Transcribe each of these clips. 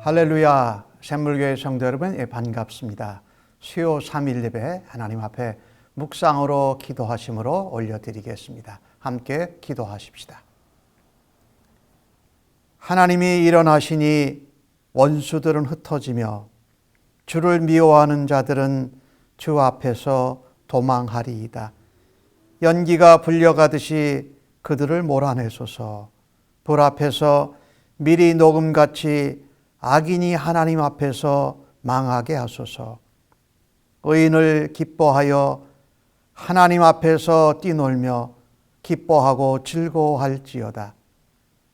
할렐루야, 샘물교회 성도 여러분, 반갑습니다. 수요 3일 예배 하나님 앞에 묵상으로 기도하심으로 올려드리겠습니다. 함께 기도하십시다. 하나님이 일어나시니 원수들은 흩어지며 주를 미워하는 자들은 주 앞에서 도망하리이다. 연기가 불려가듯이 그들을 몰아내소서. 불 앞에서 미리 녹음같이 악인이 하나님 앞에서 망하게 하소서. 의인을 기뻐하여 하나님 앞에서 뛰놀며 기뻐하고 즐거워할지어다.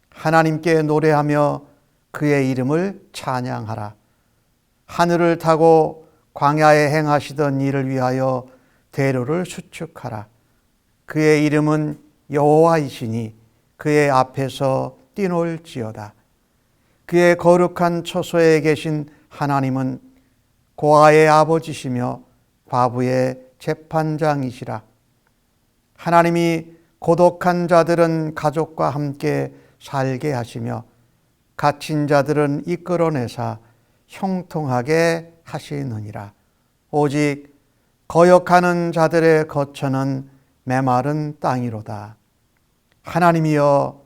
하나님께 노래하며 그의 이름을 찬양하라. 하늘을 타고 광야에 행하시던 일을 위하여 대로를 수축하라. 그의 이름은 여호와이시니 그의 앞에서 뛰놀지어다. 그의 거룩한 처소에 계신 하나님은 고아의 아버지시며 과부의 재판장이시라. 하나님이 고독한 자들은 가족과 함께 살게 하시며 갇힌 자들은 이끌어내사 형통하게 하시느니라. 오직 거역하는 자들의 거처는 메마른 땅이로다. 하나님이여,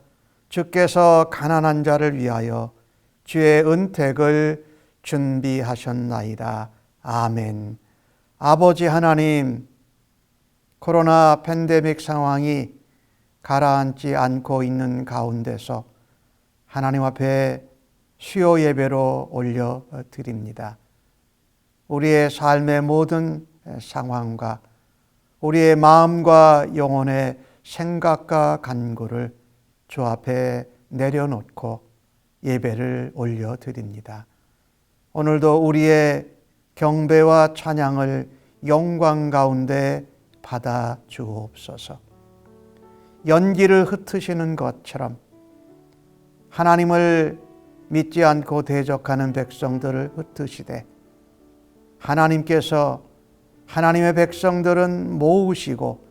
주께서 가난한 자를 위하여 주의 은택을 준비하셨나이다. 아멘. 아버지 하나님, 코로나 팬데믹 상황이 가라앉지 않고 있는 가운데서 하나님 앞에 수요 예배로 올려드립니다. 우리의 삶의 모든 상황과 우리의 마음과 영혼의 생각과 간구를 주 앞에 내려놓고 예배를 올려드립니다. 오늘도 우리의 경배와 찬양을 영광 가운데 받아 주옵소서. 연기를 흩으시는 것처럼 하나님을 믿지 않고 대적하는 백성들을 흩으시되 하나님께서 하나님의 백성들은 모으시고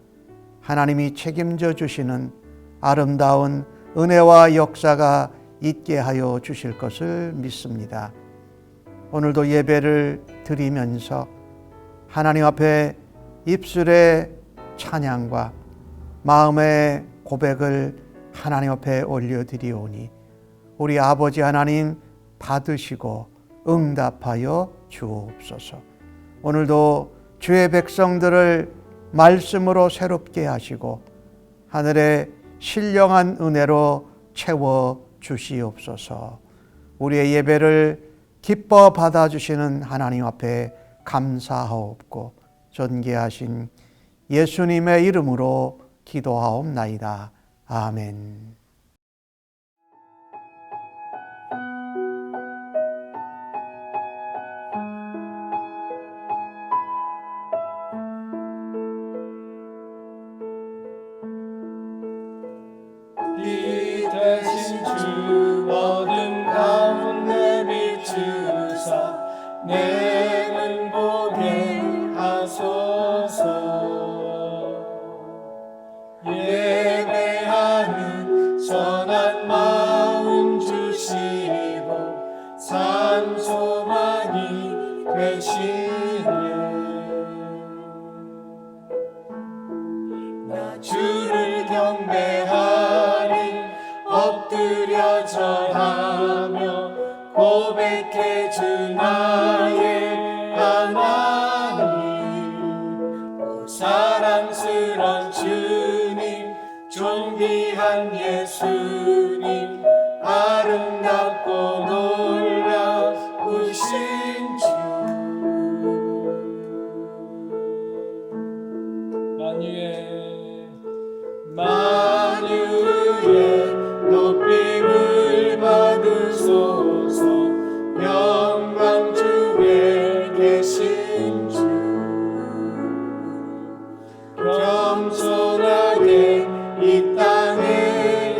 하나님이 책임져 주시는 아름다운 은혜와 역사가 있게 하여 주실 것을 믿습니다. 오늘도 예배를 드리면서 하나님 앞에 입술의 찬양과 마음의 고백을 하나님 앞에 올려드리오니 우리 아버지 하나님 받으시고 응답하여 주옵소서. 오늘도 주의 백성들을 말씀으로 새롭게 하시고 하늘의 신령한 은혜로 채워 주시옵소서. 우리의 예배를 기뻐 받아주시는 하나님 앞에 감사하옵고 존귀하신 예수님의 이름으로 기도하옵나이다. 아멘. 이 대신 주 어둠 가운데 비추사 내 눈 보게 하소서. 예배하는 선한 마음 주시고 산 소망이 되시네. 나 주를 경배하리 엎드려 절하며 고백해 주 나의 하나님. 오 사랑스런 주님, 존귀한 예수님, 아름답고 놀라우신 주. 만유의 높임을 받으소서. 영광 주에 계신 주. 겸손하게 이 땅에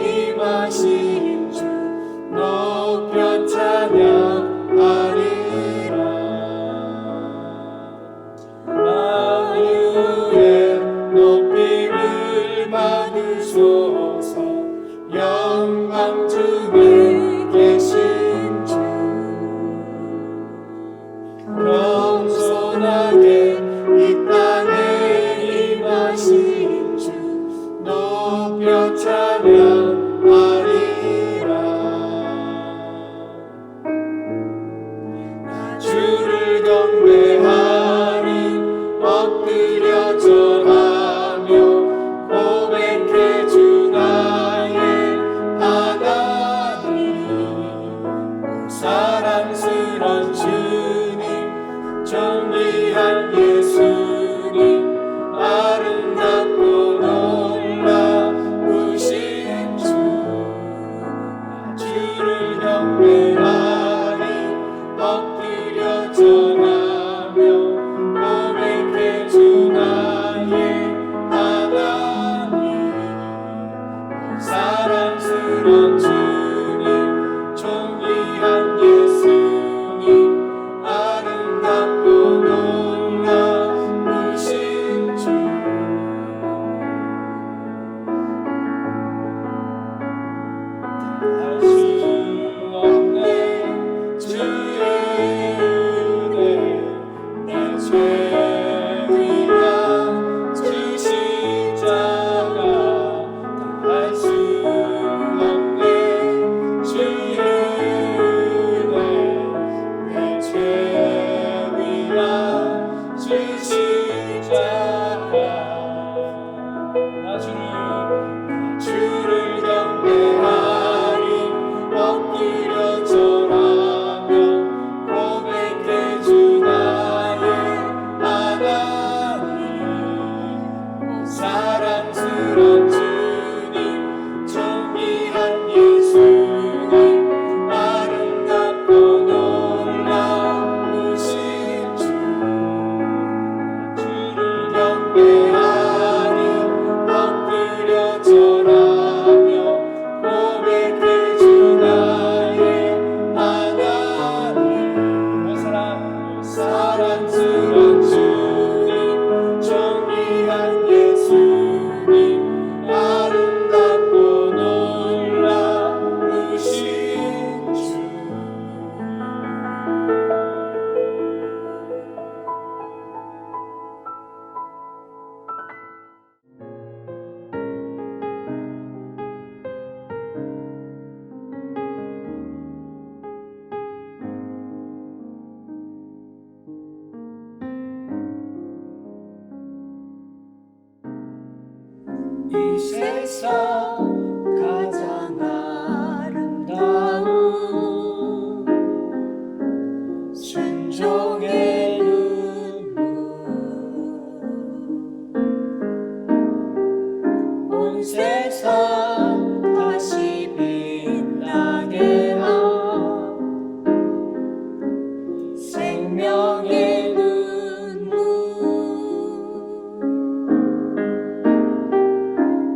위한 주 십자가 다할 수 없네 주의 은혜 내 죄 위한 주 십자가 나 주를 경배하리 엎드려 절하며 고백해 주 나의 하나님 사랑스런 주님 존귀한 예수님 아름답고 놀라우신 주 주를 경배하리 엎드려 절하며 고백해 주 나의 하나님 사랑스런 주님 존귀한 예수님 아름답고 놀라우신 주 이 세상 가장 아름다운 순종의 눈물 온 세상 다시 빛나게 한 생명의 눈물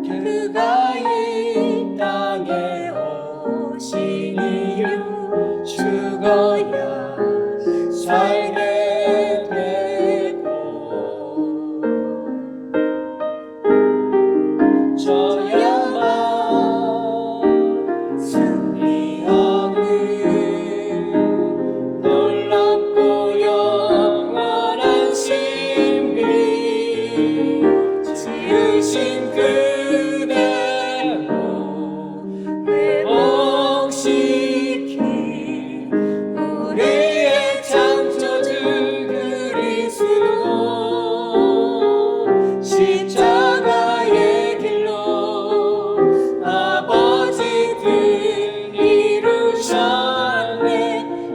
그가 이 땅에 오신 이유 죽어야 살게 되고 저야만 승리하는 놀랍고 영원한 신비 지으신 그대로 회복시킨 우리의 창조주 그리스도 십자가의 길로 아버지 뜻 이루셨네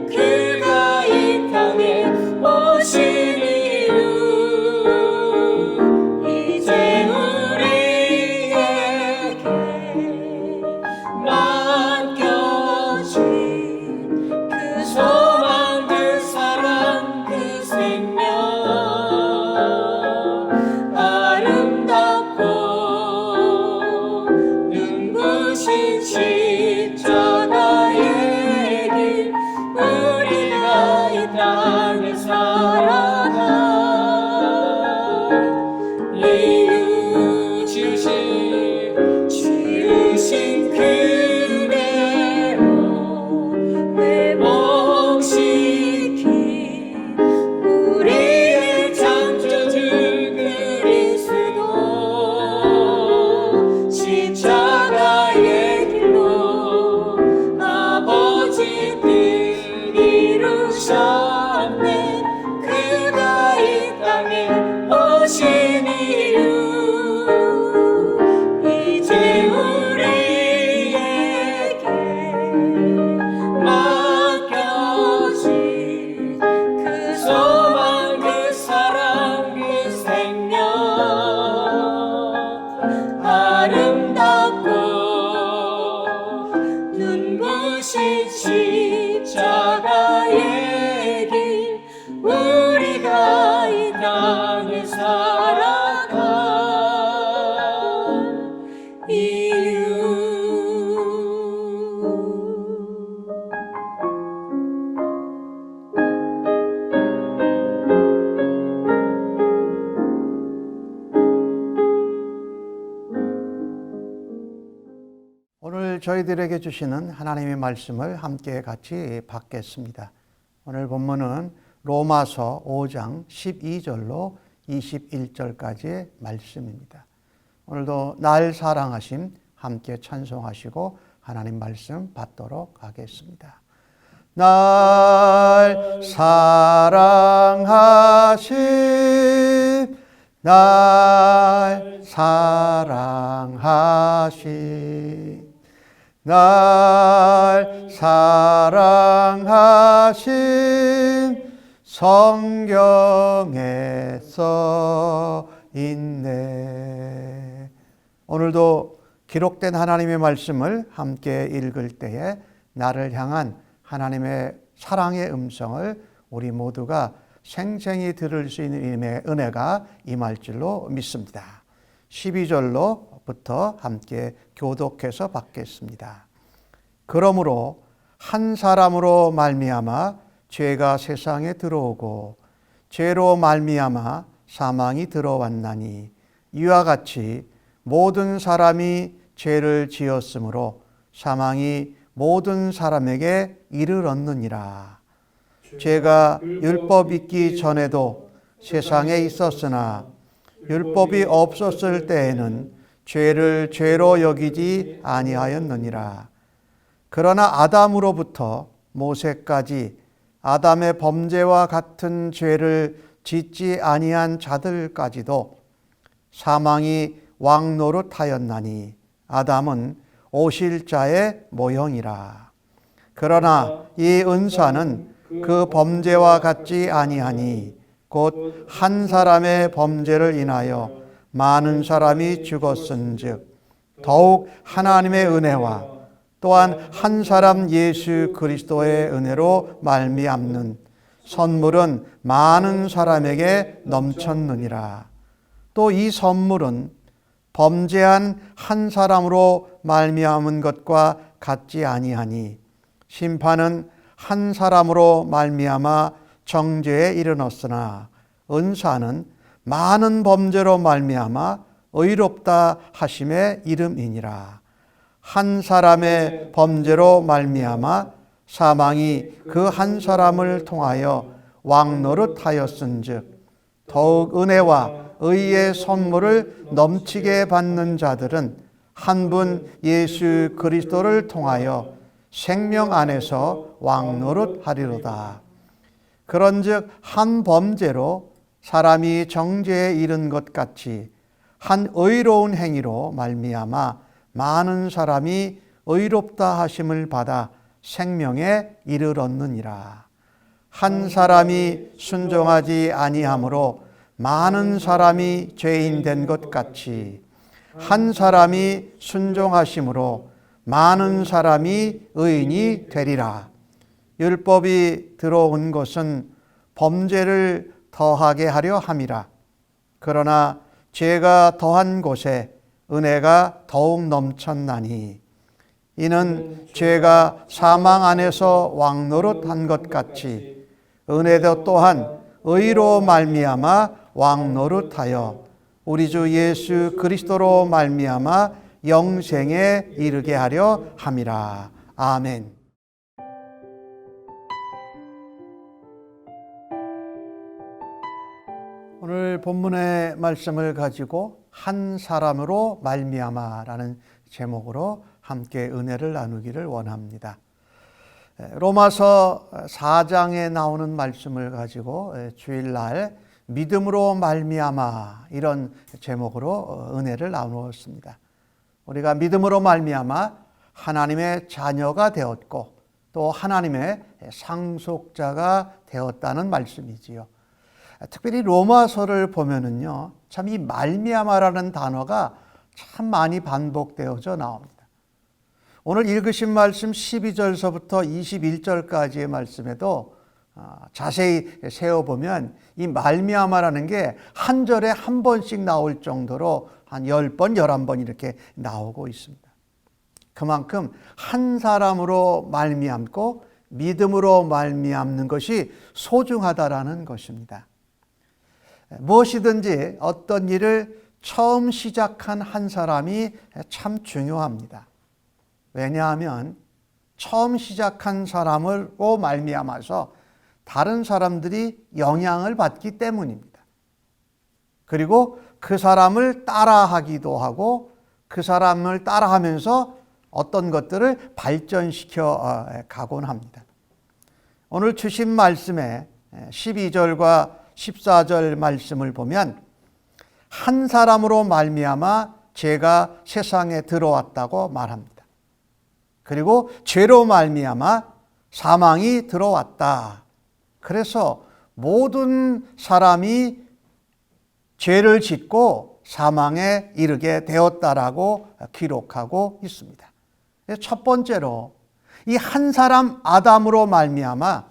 그가 이 땅에 오신 이유 이제 우리에게 맡겨진 그 소망 그 사랑 그 생명 아름답고 눈부신 십자가의 길 우리가 이 땅에 살아갈 이유 지으신 그대로 회복시킨 우리의 창조주 그리스도 십자가의 길로 아버지 뜻 이루셨네 그가 이 땅에 오신 이유 이제 우리에게 맡겨진 그 소망 그 사랑 그 생명 아름답고 눈부신 십자가의 길 우리가 이 땅에 살아갈 이유 오늘 저희들에게 주시는 하나님의 말씀을 함께 같이 받겠습니다. 오늘 본문은 로마서 5장 12절로 21절까지의 말씀입니다. 오늘도 날 사랑하심 함께 찬송하시고 하나님 말씀 받도록 하겠습니다. 날 사랑하심, 날 사랑하심, 날 사랑하심, 성경에 써 있네. 오늘도 기록된 하나님의 말씀을 함께 읽을 때에 나를 향한 하나님의 사랑의 음성을 우리 모두가 생생히 들을 수 있는 은혜가 임할 줄로 믿습니다. 12절로부터 함께 교독해서 받겠습니다. 그러므로 한 사람으로 말미암아 죄가 세상에 들어오고 죄로 말미암아 사망이 들어왔나니 이와 같이 모든 사람이 죄를 지었으므로 사망이 모든 사람에게 이르렀느니라. 죄가 율법 있기 전에도 세상에 있었으나 율법이 없었을 때에는 죄를 죄로 여기지 아니하였느니라. 그러나 아담으로부터 모세까지 아담의 범죄와 같은 죄를 짓지 아니한 자들까지도 사망이 왕노릇하였나니 아담은 오실 자의 모형이라. 그러나 이 은사는 그 범죄와 같지 아니하니 곧 한 사람의 범죄를 인하여 많은 사람이 죽었은즉 더욱 하나님의 은혜와 또한 한 사람 예수 그리스도의 은혜로 말미암는 선물은 많은 사람에게 넘쳤느니라. 또 이 선물은 범죄한 한 사람으로 말미암은 것과 같지 아니하니 심판은 한 사람으로 말미암아 정죄에 이르렀으나 은사는 많은 범죄로 말미암아 의롭다 하심의 이름이니라. 한 사람의 범죄로 말미암아 사망이 그 한 사람을 통하여 왕노릇하였은즉 더욱 은혜와 의의 선물을 넘치게 받는 자들은 한 분 예수 그리스도를 통하여 생명 안에서 왕노릇하리로다. 그런즉 한 범죄로 사람이 정죄에 이른 것 같이 한 의로운 행위로 말미암아 많은 사람이 의롭다 하심을 받아 생명에 이르렀느니라. 한 사람이 순종하지 아니함으로 많은 사람이 죄인 된 것 같이 한 사람이 순종하심으로 많은 사람이 의인이 되리라. 율법이 들어온 것은 범죄를 더하게 하려 함이라. 그러나 죄가 더한 곳에 은혜가 더욱 넘쳤나니 이는 죄가 사망 안에서 왕노릇한 것 같이 은혜도 또한 의로 말미암아 왕노릇하여 우리 주 예수 그리스도로 말미암아 영생에 이르게 하려 함이라. 아멘. 오늘 본문의 말씀을 가지고 한 사람으로 말미암아라는 제목으로 함께 은혜를 나누기를 원합니다. 로마서 4장에 나오는 말씀을 가지고 주일날 믿음으로 말미암아 이런 제목으로 은혜를 나누었습니다. 우리가 믿음으로 말미암아 하나님의 자녀가 되었고 또 하나님의 상속자가 되었다는 말씀이지요. 특별히 로마서를 보면은요, 참 이 말미암아라는 단어가 참 많이 반복되어져 나옵니다. 오늘 읽으신 말씀 12절서부터 21절까지의 말씀에도 자세히 세어보면 이 말미암아라는 게 한 절에 한 번씩 나올 정도로 한 10번, 11번 이렇게 나오고 있습니다. 그만큼 한 사람으로 말미암고 믿음으로 말미암는 것이 소중하다라는 것입니다. 무엇이든지 어떤 일을 처음 시작한 한 사람이 참 중요합니다. 왜냐하면 처음 시작한 사람으로 말미암아서 다른 사람들이 영향을 받기 때문입니다. 그리고 그 사람을 따라하기도 하고 그 사람을 따라하면서 어떤 것들을 발전시켜 가곤 합니다. 오늘 주신 말씀에 12절과 14절 말씀을 보면 한 사람으로 말미암아 죄가 세상에 들어왔다고 말합니다. 그리고 죄로 말미암아 사망이 들어왔다. 그래서 모든 사람이 죄를 짓고 사망에 이르게 되었다라고 기록하고 있습니다. 첫 번째로 이 한 사람 아담으로 말미암아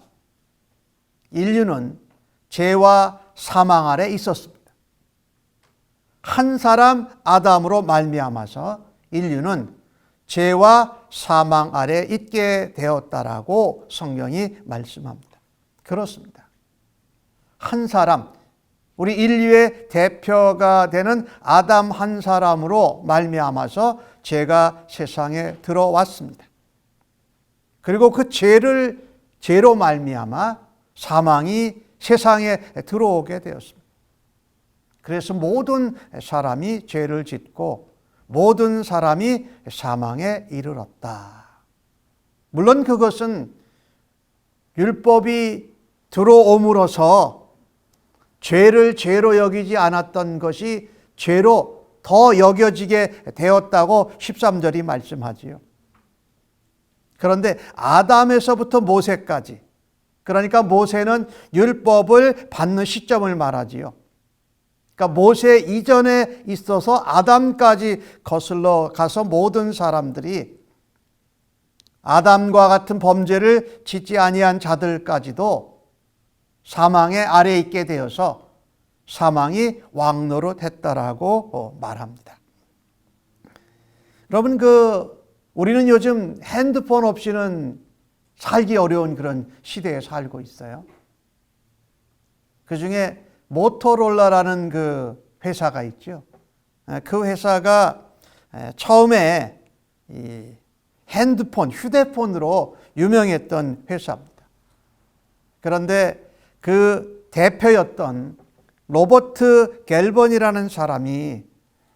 인류는 죄와 사망 아래 있었습니다. 한 사람 아담으로 말미암아서 인류는 죄와 사망 아래 있게 되었다라고 성경이 말씀합니다. 그렇습니다. 한 사람, 우리 인류의 대표가 되는 아담 한 사람으로 말미암아서 죄가 세상에 들어왔습니다. 그리고 그 죄로 말미암아 사망이 세상에 들어오게 되었습니다. 그래서 모든 사람이 죄를 짓고 모든 사람이 사망에 이르렀다. 물론 그것은 율법이 들어옴으로써 죄를 죄로 여기지 않았던 것이 죄로 더 여겨지게 되었다고 13절이 말씀하지요. 그런데 아담에서부터 모세까지, 그러니까 모세는 율법을 받는 시점을 말하지요. 그러니까 모세 이전에 있어서 아담까지 거슬러 가서 모든 사람들이 아담과 같은 범죄를 짓지 아니한 자들까지도 사망의 아래에 있게 되어서 사망이 왕노릇했다라고 말합니다. 여러분, 우리는 요즘 핸드폰 없이는 살기 어려운 그런 시대에 살고 있어요. 그중에 모토로라라는 그 회사가 있죠. 그 회사가 처음에 이 핸드폰, 휴대폰으로 유명했던 회사입니다. 그런데 그 대표였던 로버트 갤번이라는 사람이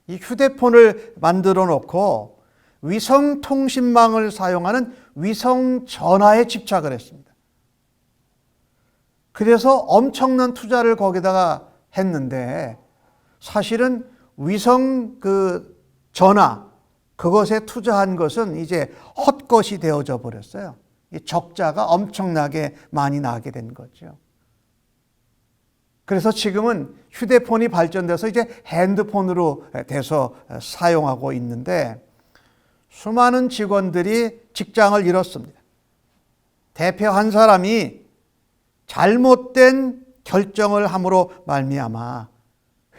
이 휴대폰을 만들어 놓고 위성통신망을 사용하는 위성전화에 집착을 했습니다. 그래서 엄청난 투자를 거기다가 했는데 사실은 위성 전화 그것에 투자한 것은 이제 헛것이 되어져 버렸어요. 적자가 엄청나게 많이 나게 된 거죠. 그래서 지금은 휴대폰이 발전돼서 이제 핸드폰으로 돼서 사용하고 있는데 수많은 직원들이 직장을 잃었습니다. 대표 한 사람이 잘못된 결정을 함으로 말미암아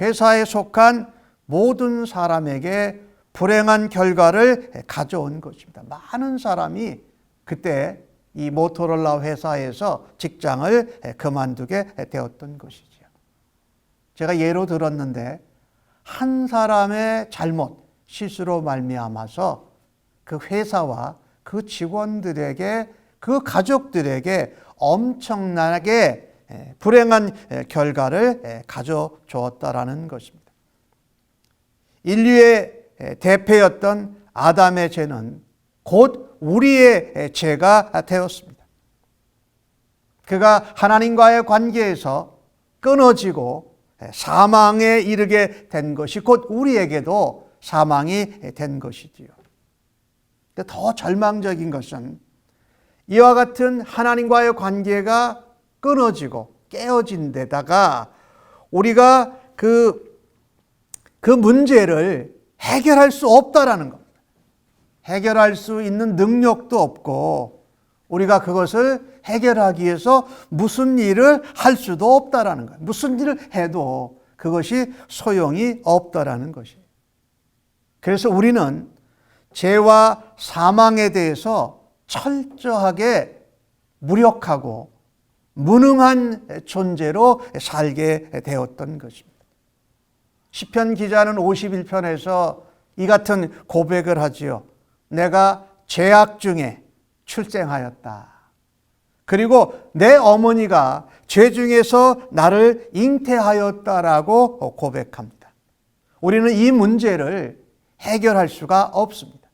회사에 속한 모든 사람에게 불행한 결과를 가져온 것입니다. 많은 사람이 그때 이 모토로라 회사에서 직장을 그만두게 되었던 것이죠. 제가 예로 들었는데 한 사람의 잘못, 실수로 말미암아서 그 회사와 그 직원들에게 그 가족들에게 엄청나게 불행한 결과를 가져주었다라는 것입니다. 인류의 대표였던 아담의 죄는 곧 우리의 죄가 되었습니다. 그가 하나님과의 관계에서 끊어지고 사망에 이르게 된 것이 곧 우리에게도 사망이 된 것이지요. 더 절망적인 것은 이와 같은 하나님과의 관계가 끊어지고 깨어진 데다가 우리가 그 문제를 해결할 수 없다라는 겁니다. 해결할 수 있는 능력도 없고 우리가 그것을 해결하기 위해서 무슨 일을 할 수도 없다라는 거예요. 무슨 일을 해도 그것이 소용이 없다라는 것이에요. 그래서 우리는 죄와 사망에 대해서 철저하게 무력하고 무능한 존재로 살게 되었던 것입니다. 시편 기자는 51편에서 이 같은 고백을 하지요. 내가 죄악 중에 출생하였다. 그리고 내 어머니가 죄 중에서 나를 잉태하였다라고 고백합니다. 우리는 이 문제를 해결할 수가 없습니다.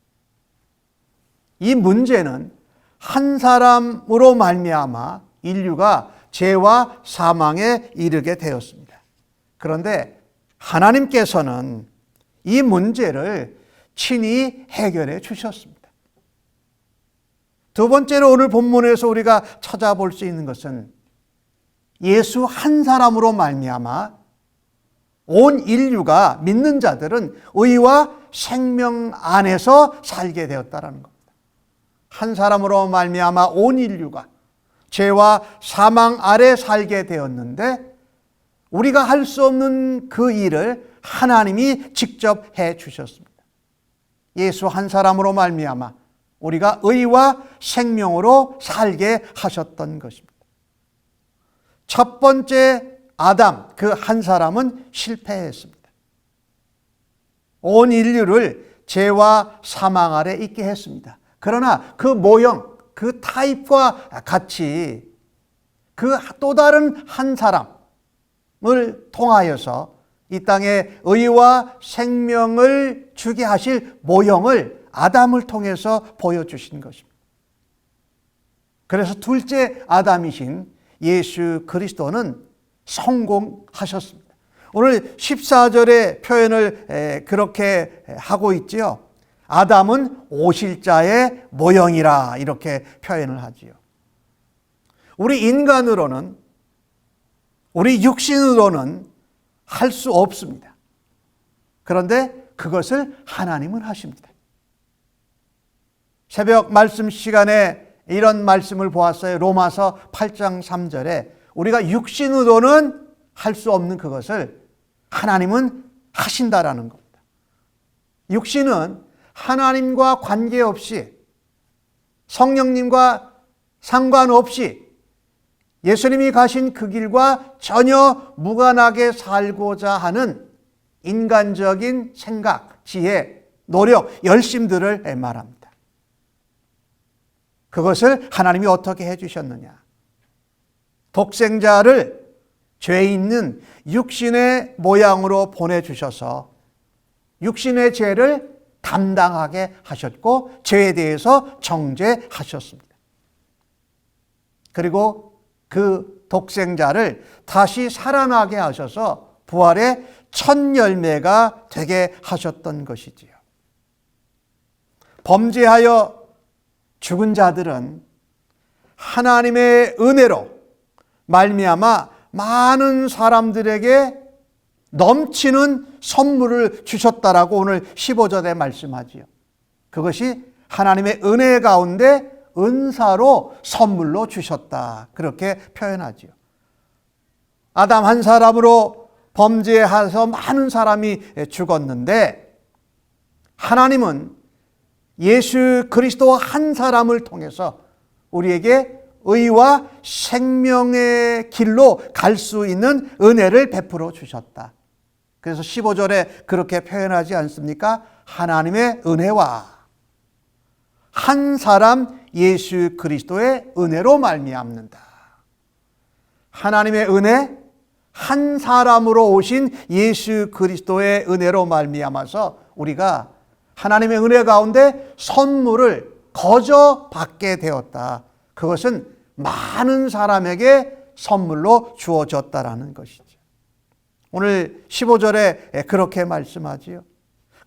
이 문제는 한 사람으로 말미암아 인류가 죄와 사망에 이르게 되었습니다. 그런데 하나님께서는 이 문제를 친히 해결해 주셨습니다. 두 번째로 오늘 본문에서 우리가 찾아볼 수 있는 것은 예수 한 사람으로 말미암아 온 인류가 믿는 자들은 의와 생명 안에서 살게 되었다라는 겁니다. 한 사람으로 말미암아 온 인류가 죄와 사망 아래 살게 되었는데 우리가 할 수 없는 그 일을 하나님이 직접 해 주셨습니다. 예수 한 사람으로 말미암아 우리가 의와 생명으로 살게 하셨던 것입니다. 첫 번째 아담, 그 한 사람은 실패했습니다. 온 인류를 죄와 사망 아래 있게 했습니다. 그러나 그 모형, 그 타입과 같이 그 또 다른 한 사람을 통하여서 이 땅에 의와 생명을 주게 하실 모형을 아담을 통해서 보여주신 것입니다. 그래서 둘째 아담이신 예수 그리스도는 성공하셨습니다. 오늘 14절의 표현을 그렇게 하고 있지요. 아담은 오실자의 모형이라 이렇게 표현을 하지요. 우리 인간으로는, 우리 육신으로는 할 수 없습니다. 그런데 그것을 하나님은 하십니다. 새벽 말씀 시간에 이런 말씀을 보았어요. 로마서 8장 3절에 우리가 육신으로는 할 수 없는 그것을 하나님은 하신다라는 겁니다. 육신은 하나님과 관계없이, 성령님과 상관없이 예수님이 가신 그 길과 전혀 무관하게 살고자 하는 인간적인 생각, 지혜, 노력, 열심들을 말합니다. 그것을 하나님이 어떻게 해주셨느냐? 독생자를 죄 있는 육신의 모양으로 보내주셔서 육신의 죄를 담당하게 하셨고 죄에 대해서 정죄하셨습니다. 그리고 그 독생자를 다시 살아나게 하셔서 부활의 첫 열매가 되게 하셨던 것이지요. 범죄하여 죽은 자들은 하나님의 은혜로 말미암아 많은 사람들에게 넘치는 선물을 주셨다라고 오늘 15절에 말씀하지요. 그것이 하나님의 은혜 가운데 은사로 선물로 주셨다. 그렇게 표현하지요. 아담 한 사람으로 범죄해서 많은 사람이 죽었는데 하나님은 예수 그리스도 한 사람을 통해서 우리에게 의와 생명의 길로 갈 수 있는 은혜를 베풀어 주셨다. 그래서 15절에 그렇게 표현하지 않습니까? 하나님의 은혜와 한 사람 예수 그리스도의 은혜로 말미암는다. 하나님의 은혜, 한 사람으로 오신 예수 그리스도의 은혜로 말미암아서 우리가 하나님의 은혜 가운데 선물을 거저 받게 되었다. 그것은 많은 사람에게 선물로 주어졌다라는 것이죠. 오늘 15절에 그렇게 말씀하지요.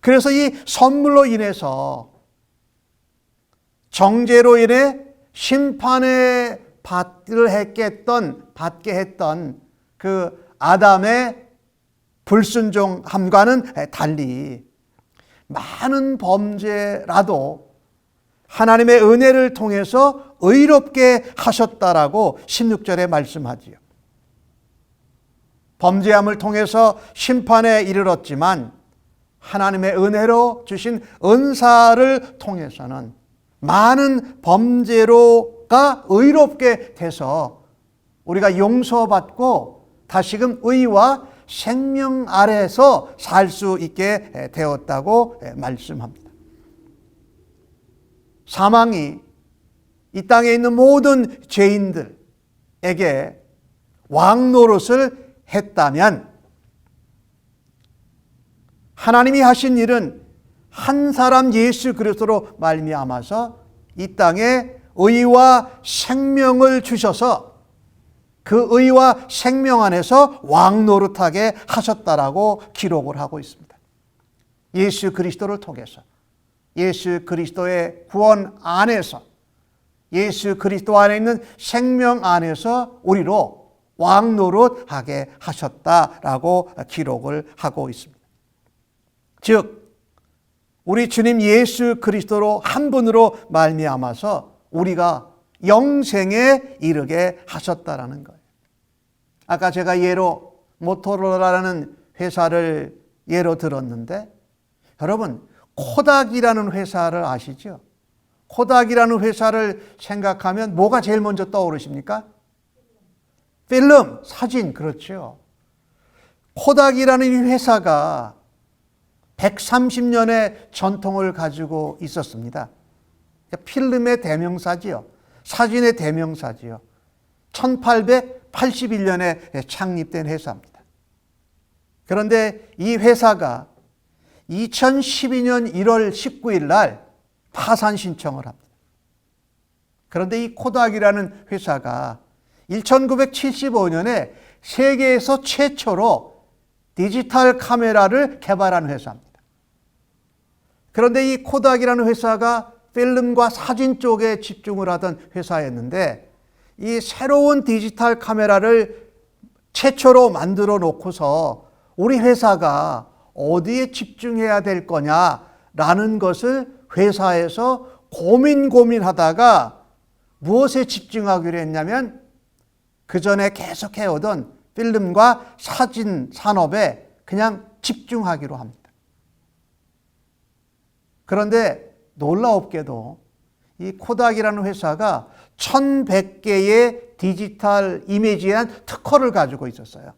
그래서 이 선물로 인해서 정죄로 인해 심판을 받게 했던 그 아담의 불순종함과는 달리 많은 범죄라도 하나님의 은혜를 통해서 의롭게 하셨다라고 16절에 말씀하지요. 범죄함을 통해서 심판에 이르렀지만 하나님의 은혜로 주신 은사를 통해서는 많은 범죄로가 의롭게 돼서 우리가 용서받고 다시금 의와 생명 아래에서 살 수 있게 되었다고 말씀합니다. 사망이 이 땅에 있는 모든 죄인들에게 왕 노릇을 했다면 하나님이 하신 일은 한 사람 예수 그리스도로 말미암아서 이 땅에 의와 생명을 주셔서 그 의와 생명 안에서 왕 노릇하게 하셨다라고 기록을 하고 있습니다. 예수 그리스도를 통해서, 예수 그리스도의 구원 안에서, 예수 그리스도 안에 있는 생명 안에서 우리로 왕 노릇하게 하셨다라고 기록을 하고 있습니다. 즉 우리 주님 예수 그리스도로 한 분으로 말미암아서 우리가 영생에 이르게 하셨다라는 거예요. 아까 제가 예로 모토로라라는 회사를 예로 들었는데, 여러분 코닥이라는 회사를 아시죠? 코닥이라는 회사를 생각하면 뭐가 제일 먼저 떠오르십니까? 필름, 사진, 그렇죠. 코닥이라는 이 회사가 130년의 전통을 가지고 있었습니다. 필름의 대명사지요. 사진의 대명사지요. 1881년에 창립된 회사입니다. 그런데 이 회사가 2012년 1월 19일 날 파산 신청을 합니다. 그런데 이 코닥이라는 회사가 1975년에 세계에서 최초로 디지털 카메라를 개발한 회사입니다. 그런데 이 코닥이라는 회사가 필름과 사진 쪽에 집중을 하던 회사였는데, 이 새로운 디지털 카메라를 최초로 만들어 놓고서 우리 회사가 어디에 집중해야 될 거냐라는 것을 회사에서 고민하다가 무엇에 집중하기로 했냐면 그 전에 계속 해오던 필름과 사진 산업에 그냥 집중하기로 합니다. 그런데 놀라웠게도 이 코닥이라는 회사가 1100개의 디지털 이미지에 대한 특허를 가지고 있었어요.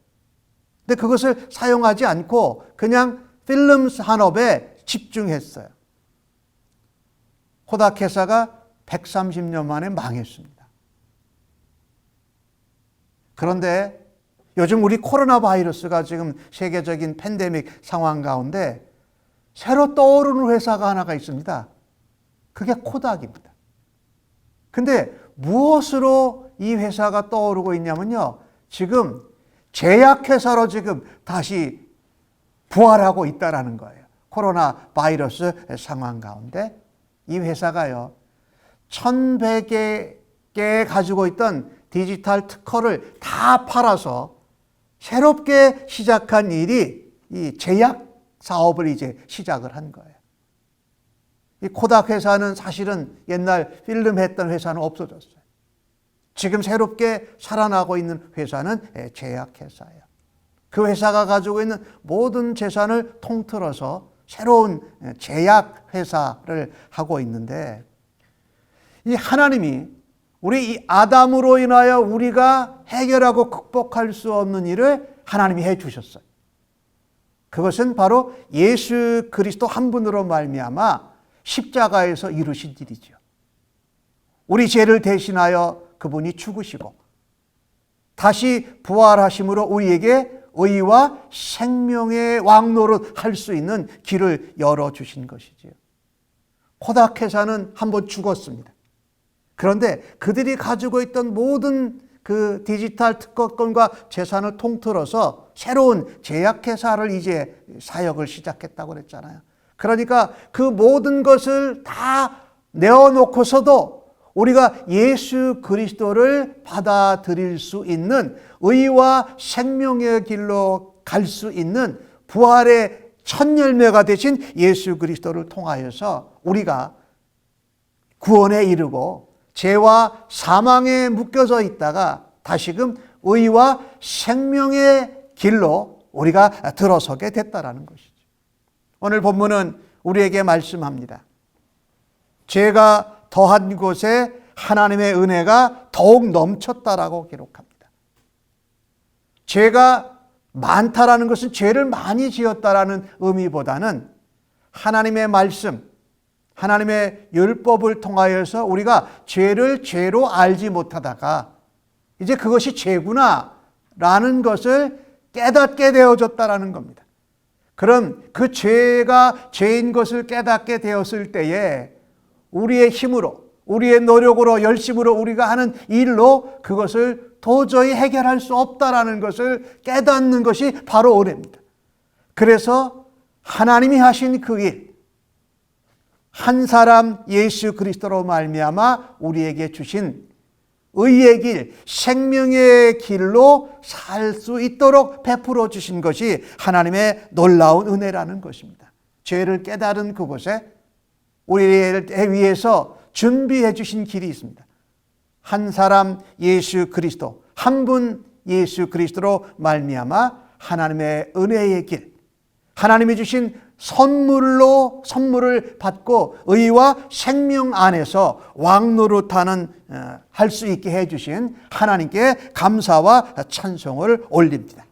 근데 그것을 사용하지 않고 그냥 필름 산업에 집중했어요. 코닥 회사가 130년 만에 망했습니다. 그런데 요즘 우리 코로나 바이러스가 지금 세계적인 팬데믹 상황 가운데 새로 떠오르는 회사가 하나가 있습니다. 그게 코닥입니다. 근데 무엇으로 이 회사가 떠오르고 있냐면요, 지금 제약회사로 지금 다시 부활하고 있다라는 거예요. 코로나 바이러스 상황 가운데 이 회사가요, 1100개 가지고 있던 디지털 특허를 다 팔아서 새롭게 시작한 일이 이 제약 사업을 이제 시작을 한 거예요. 이 코닥 회사는 사실은 옛날 필름 했던 회사는 없어졌어요. 지금 새롭게 살아나고 있는 회사는 제약회사예요. 그 회사가 가지고 있는 모든 재산을 통틀어서 새로운 제약회사를 하고 있는데, 이 하나님이 우리 이 아담으로 인하여 우리가 해결하고 극복할 수 없는 일을 하나님이 해 주셨어요. 그것은 바로 예수 그리스도 한 분으로 말미암아 십자가에서 이루신 일이죠. 우리 죄를 대신하여 그분이 죽으시고 다시 부활하심으로 우리에게 의와 생명의 왕노릇 할 수 있는 길을 열어주신 것이지요. 코닥 회사는 한번 죽었습니다. 그런데 그들이 가지고 있던 모든 그 디지털 특허권과 재산을 통틀어서 새로운 제약회사를 이제 사역을 시작했다고 그랬잖아요. 그러니까 그 모든 것을 다 내어놓고서도 우리가 예수 그리스도를 받아들일 수 있는 의와 생명의 길로 갈 수 있는 부활의 첫 열매가 되신 예수 그리스도를 통하여서 우리가 구원에 이르고 죄와 사망에 묶여져 있다가 다시금 의와 생명의 길로 우리가 들어서게 됐다라는 것이죠. 오늘 본문은 우리에게 말씀합니다. 죄가 더한 곳에 하나님의 은혜가 더욱 넘쳤다라고 기록합니다. 죄가 많다라는 것은 죄를 많이 지었다라는 의미보다는 하나님의 말씀, 하나님의 율법을 통하여서 우리가 죄를 죄로 알지 못하다가 이제 그것이 죄구나 라는 것을 깨닫게 되어졌다라는 겁니다. 그럼 그 죄가 죄인 것을 깨닫게 되었을 때에 우리의 힘으로, 우리의 노력으로, 열심으로 우리가 하는 일로 그것을 도저히 해결할 수 없다라는 것을 깨닫는 것이 바로 은혜입니다. 그래서 하나님이 하신 그 일, 한 사람 예수 그리스도로 말미암아 우리에게 주신 의의 길, 생명의 길로 살 수 있도록 베풀어 주신 것이 하나님의 놀라운 은혜라는 것입니다. 죄를 깨달은 그곳에 우리를 위해서 준비해 주신 길이 있습니다. 한 사람 예수 그리스도, 한 분 예수 그리스도로 말미암아 하나님의 은혜의 길, 하나님이 주신 선물을 받고 의와 생명 안에서 왕노릇하는 할 수 있게 해주신 하나님께 감사와 찬송을 올립니다.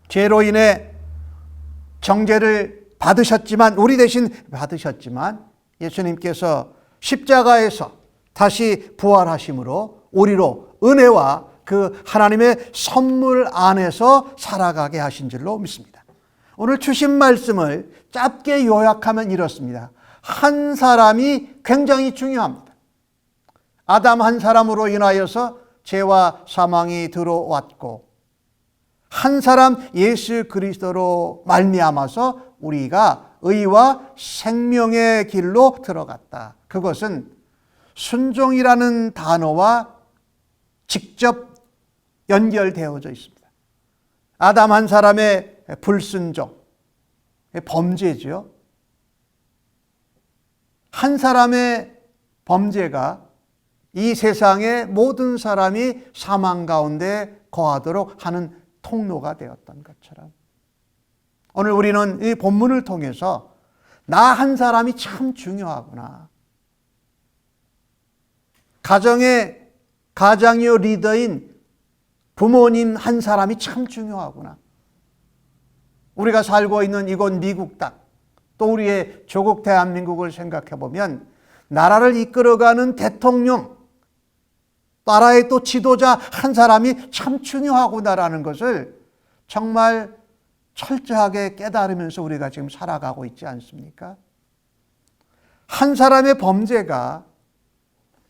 죄로 인해 정죄를 받으셨지만, 우리 대신 받으셨지만 예수님께서 십자가에서 다시 부활하심으로 우리로 은혜와 그 하나님의 선물 안에서 살아가게 하신 줄로 믿습니다. 오늘 주신 말씀을 짧게 요약하면 이렇습니다. 한 사람이 굉장히 중요합니다. 아담 한 사람으로 인하여서 죄와 사망이 들어왔고, 한 사람 예수 그리스도로 말미암아서 우리가 의와 생명의 길로 들어갔다. 그것은 순종이라는 단어와 직접 연결되어져 있습니다. 아담 한 사람의 불순종, 범죄죠. 한 사람의 범죄가 이 세상의 모든 사람이 사망 가운데 거하도록 하는 통로가 되었던 것처럼, 오늘 우리는 이 본문을 통해서 나 한 사람이 참 중요하구나, 가정의 리더인 부모님 한 사람이 참 중요하구나, 우리가 살고 있는 이곳 미국 땅, 또 우리의 조국 대한민국을 생각해 보면 나라를 이끌어가는 대통령, 나라의 또 지도자 한 사람이 참 중요하구나라는 것을 정말 철저하게 깨달으면서 우리가 지금 살아가고 있지 않습니까? 한 사람의 범죄가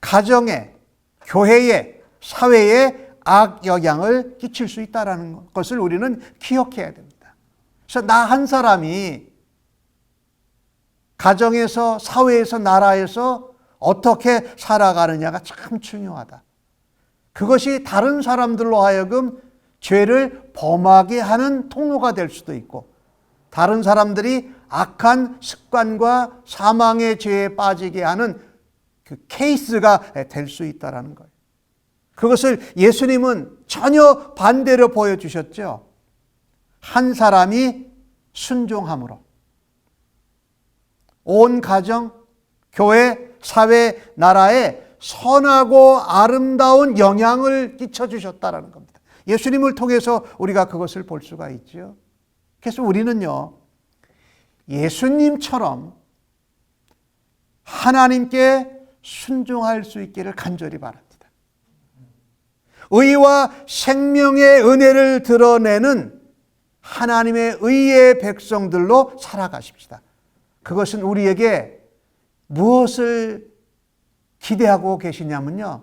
가정에, 교회에, 사회에 악영향을 끼칠 수 있다는 것을 우리는 기억해야 됩니다. 그래서 나 한 사람이 가정에서, 사회에서, 나라에서 어떻게 살아가느냐가 참 중요하다. 그것이 다른 사람들로 하여금 죄를 범하게 하는 통로가 될 수도 있고, 다른 사람들이 악한 습관과 사망의 죄에 빠지게 하는 그 케이스가 될 수 있다는 거예요. 그것을 예수님은 전혀 반대로 보여주셨죠. 한 사람이 순종함으로 온 가정, 교회, 사회, 나라에 선하고 아름다운 영향을 끼쳐주셨다는 겁니다. 예수님을 통해서 우리가 그것을 볼 수가 있죠. 그래서 우리는요, 예수님처럼 하나님께 순종할 수 있기를 간절히 바랍니다. 의와 생명의 은혜를 드러내는 하나님의 의의 백성들로 살아가십시다. 그것은 우리에게 무엇을 기대하고 계시냐면요,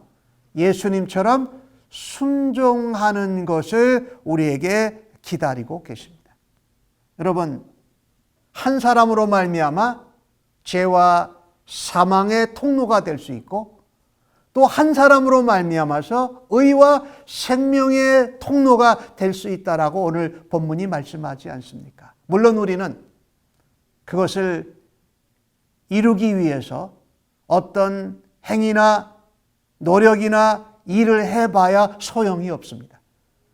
예수님처럼 순종하는 것을 우리에게 기다리고 계십니다. 여러분, 한 사람으로 말미암아 죄와 사망의 통로가 될 수 있고, 또 한 사람으로 말미암아서 의와 생명의 통로가 될 수 있다라고 오늘 본문이 말씀하지 않습니까? 물론 우리는 그것을 이루기 위해서 어떤 행위나 노력이나 일을 해봐야 소용이 없습니다.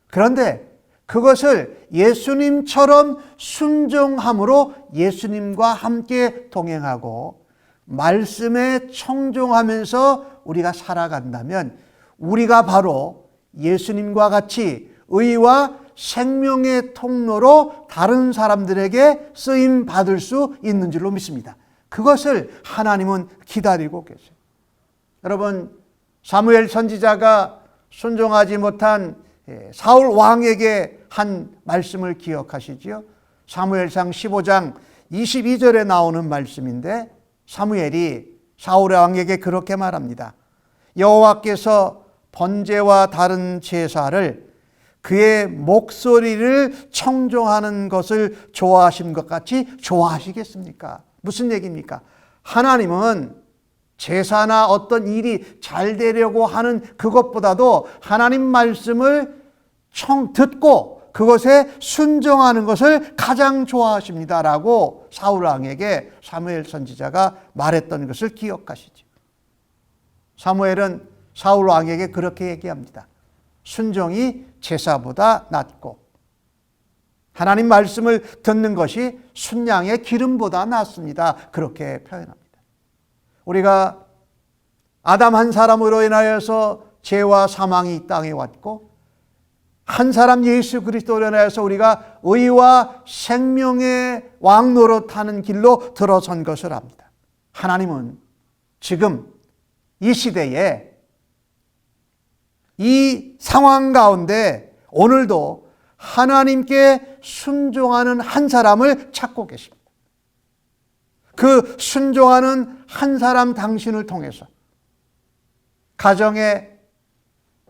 그런데 그것을 예수님처럼 순종함으로 예수님과 함께 동행하고 말씀에 청종하면서 우리가 살아간다면, 우리가 바로 예수님과 같이 의와 생명의 통로로 다른 사람들에게 쓰임 받을 수 있는 줄로 믿습니다. 그것을 하나님은 기다리고 계세요. 여러분, 사무엘 선지자가 순종하지 못한 사울 왕에게 한 말씀을 기억하시지요? 사무엘상 15장 22절에 나오는 말씀인데, 사무엘이 사울 왕에게 그렇게 말합니다. 여호와께서 번제와 다른 제사를 그의 목소리를 청종하는 것을 좋아하신 것 같이 좋아하시겠습니까? 무슨 얘기입니까? 하나님은 제사나 어떤 일이 잘 되려고 하는 그것보다도 하나님 말씀을 듣고 그것에 순종하는 것을 가장 좋아하십니다라고 사울 왕에게 사무엘 선지자가 말했던 것을 기억하시죠. 사무엘은 사울 왕에게 그렇게 얘기합니다. 순종이 제사보다 낫고 하나님 말씀을 듣는 것이 순양의 기름보다 낫습니다. 그렇게 표현합니다. 우리가 아담 한 사람으로 인하여서 죄와 사망이 이 땅에 왔고, 한 사람 예수 그리스도로 인하여서 우리가 의와 생명의 왕노릇하는 길로 들어선 것을 압니다. 하나님은 지금 이 시대에 이 상황 가운데 오늘도 하나님께 순종하는 한 사람을 찾고 계십니다. 그 순종하는 한 사람 당신을 통해서 가정에,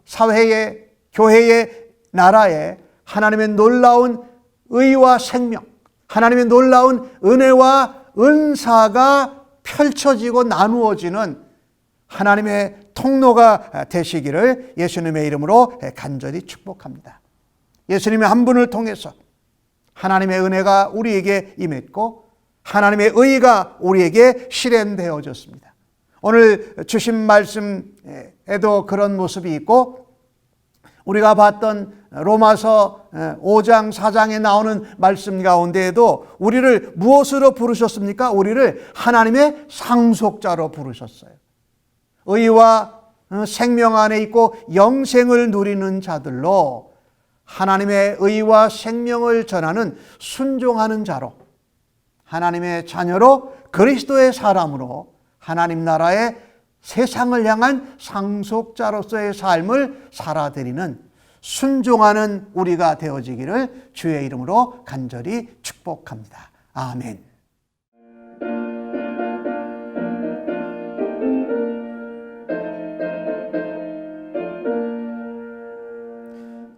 사회에, 교회에, 나라에 하나님의 놀라운 의와 생명, 하나님의 놀라운 은혜와 은사가 펼쳐지고 나누어지는 하나님의 통로가 되시기를 예수님의 이름으로 간절히 축복합니다. 예수님의 한 분을 통해서 하나님의 은혜가 우리에게 임했고 하나님의 의가 우리에게 실현되어졌습니다. 오늘 주신 말씀에도 그런 모습이 있고, 우리가 봤던 로마서 5장 4장에 나오는 말씀 가운데에도 우리를 무엇으로 부르셨습니까? 우리를 하나님의 상속자로 부르셨어요. 의와 생명 안에 있고 영생을 누리는 자들로 하나님의 의와 생명을 전하는 순종하는 자로, 하나님의 자녀로, 그리스도의 사람으로 하나님 나라의 세상을 향한 상속자로서의 삶을 살아드리는 순종하는 우리가 되어지기를 주의 이름으로 간절히 축복합니다. 아멘.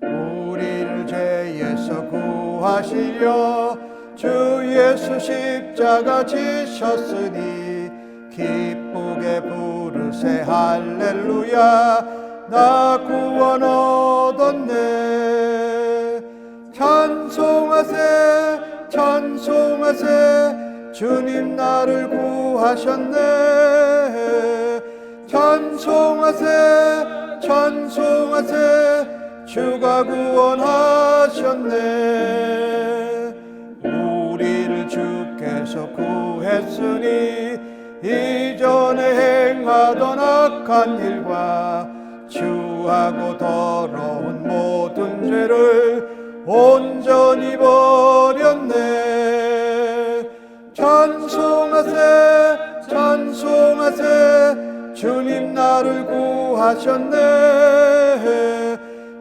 우리를 죄에서 구하시려 주 예수 십자가 지셨으니 기쁘게 부르세 할렐루야. 나 구원 얻었네. 찬송하세 찬송하세 주님 나를 구하셨네. 찬송하세 찬송하세 주가 구원하셨네. 우리를 주께서 구했으니 이전에 행하던 악한 일과 주하고 더러운 모든 죄를 온전히 버렸네. 찬송하세 찬송하세 주님 나를 구하셨네.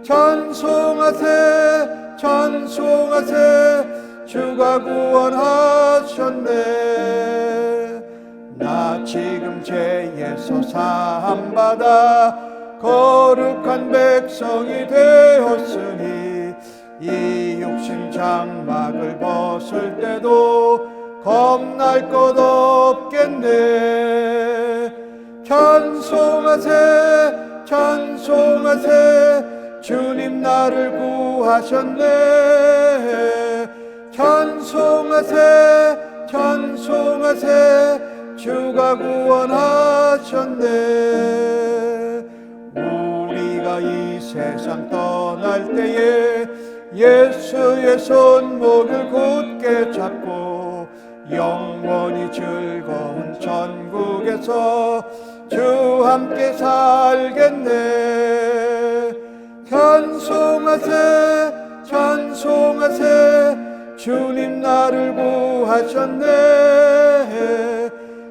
찬송하세 찬송하세 주가 구원하셨네. 나 지금 죄에서 사함받아 거룩한 백성이 되었으니 이 육신 장막을 벗을 때도 겁날 것 없겠네. 찬송하세 찬송하세 주님 나를 구하셨네. 찬송하세 찬송하세 주가 구원하셨네. 우리가 이 세상 떠날 때에 예수의 손목을 굳게 잡고 영원히 즐거운 천국에서 주 함께 살겠네. 찬송하세 찬송하세 주님 나를 구하셨네.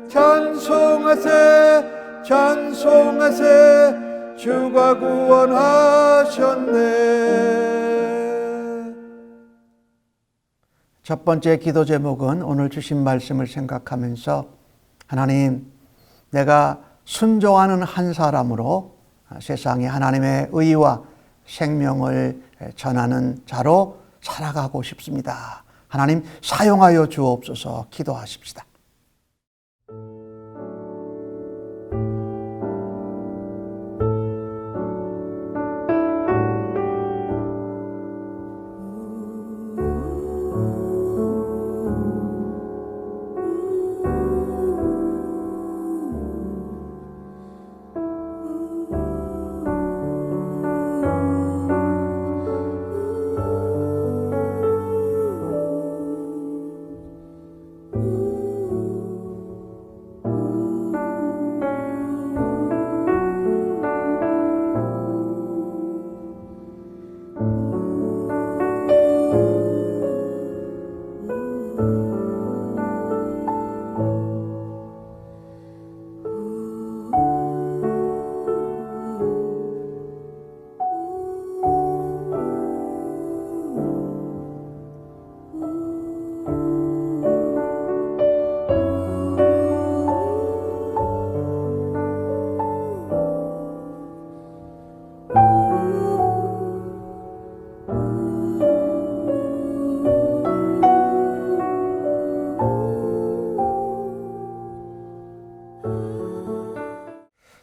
찬송하세 찬송하세 주가 구원하셨네. 첫 번째 기도 제목은 오늘 주신 말씀을 생각하면서 하나님, 내가 순종하는 한 사람으로 세상에 하나님의 의와 생명을 전하는 자로 살아가고 싶습니다. 하나님 사용하여 주옵소서. 기도하십시다.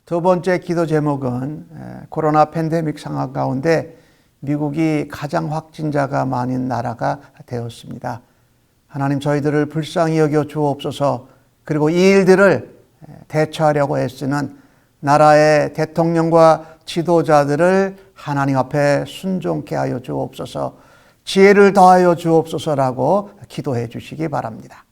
두 번째 기도 제목은 코로나 팬데믹 상황 가운데 미국이 가장 확진자가 많은 나라가 되었습니다. 하나님, 저희들을 불쌍히 여겨 주옵소서. 그리고 이 일들을 대처하려고 애쓰는 나라의 대통령과 지도자들을 하나님 앞에 순종케 하여 주옵소서. 지혜를 더하여 주옵소서라고 기도해 주시기 바랍니다.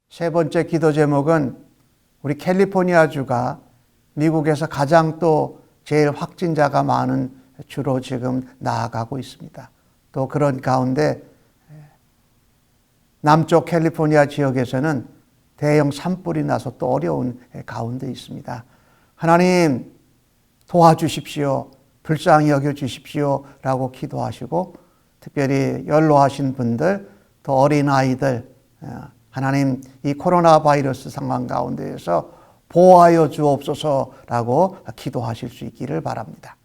세 번째 기도 제목은 우리 캘리포니아주가 미국에서 가장 또 제일 확진자가 많은 주로 지금 나아가고 있습니다. 또 그런 가운데 남쪽 캘리포니아 지역에서는 대형 산불이 나서 또 어려운 가운데 있습니다. 하나님 도와주십시오. 불쌍히 여겨주십시오 라고 기도하시고, 특별히 연로하신 분들, 또 어린아이들, 하나님 이 코로나 바이러스 상황 가운데에서 보호하여 주옵소서라고 기도하실 수 있기를 바랍니다.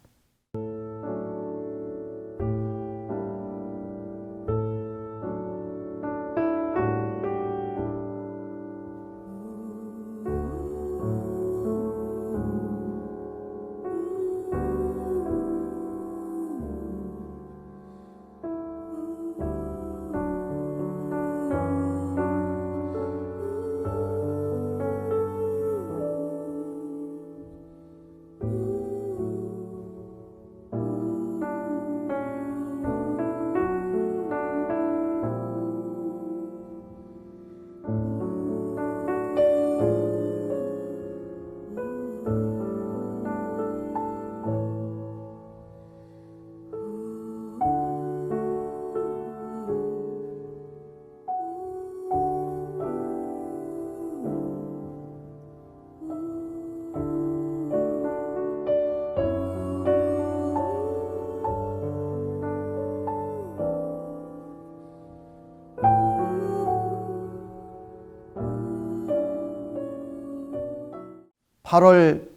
8월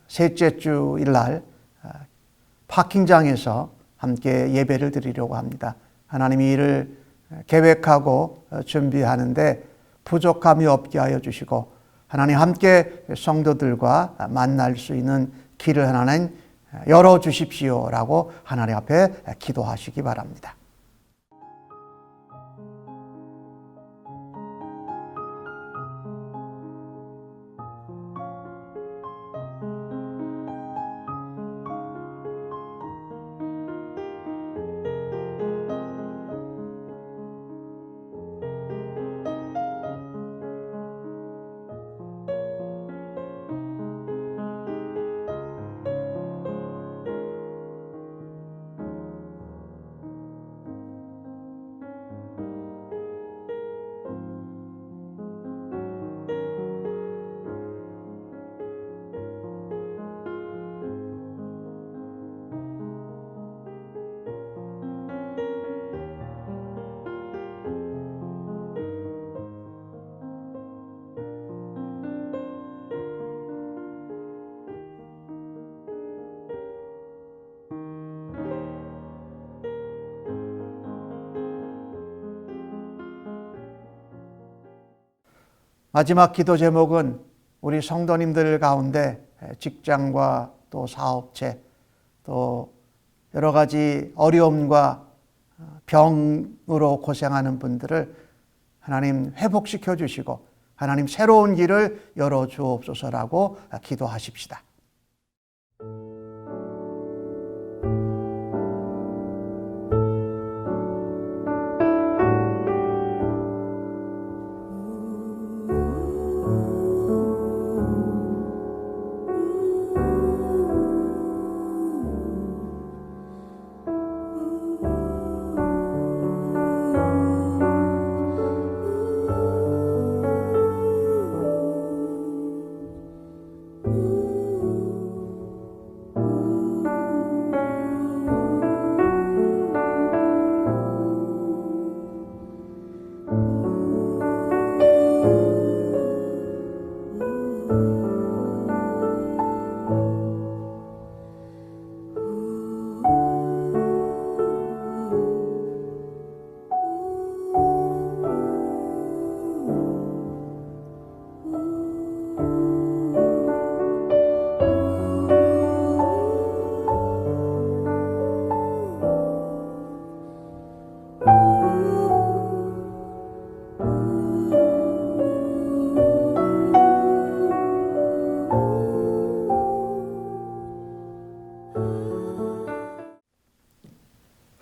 셋째 주일 날 파킹장에서 함께 예배를 드리려고 합니다. 하나님이 이를 계획하고 준비하는데 부족함이 없게 하여 주시고 하나님 함께 성도들과 만날 수 있는 길을 하나님 열어주십시오라고 하나님 앞에 기도하시기 바랍니다. 마지막 기도 제목은 우리 성도님들 가운데 직장과 또 사업체 또 여러 가지 어려움과 병으로 고생하는 분들을 하나님 회복시켜 주시고 하나님 새로운 길을 열어 주옵소서라고 기도하십시다.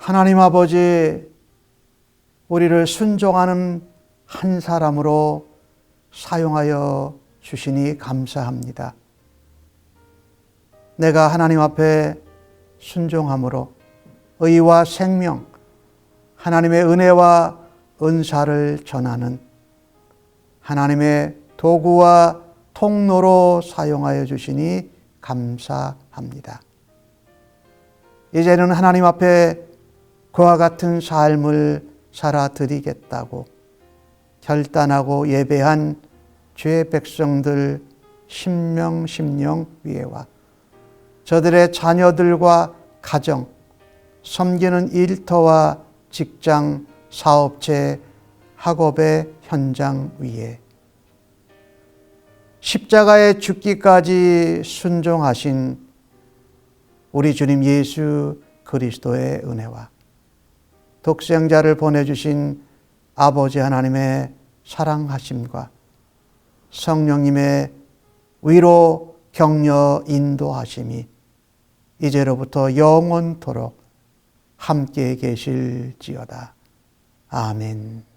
하나님 아버지, 우리를 순종하는 한 사람으로 사용하여 주시니 감사합니다. 내가 하나님 앞에 순종함으로 의와 생명, 하나님의 은혜와 은사를 전하는 하나님의 도구와 통로로 사용하여 주시니 감사합니다. 이제는 하나님 앞에 그와 같은 삶을 살아드리겠다고 결단하고 예배한 주의 백성들 심령 위에와 저들의 자녀들과 가정, 섬기는 일터와 직장, 사업체, 학업의 현장 위에 십자가에 죽기까지 순종하신 우리 주님 예수 그리스도의 은혜와 독생자를 보내주신 아버지 하나님의 사랑하심과 성령님의 위로 격려 인도하심이 이제로부터 영원토록 함께 계실지어다. 아멘.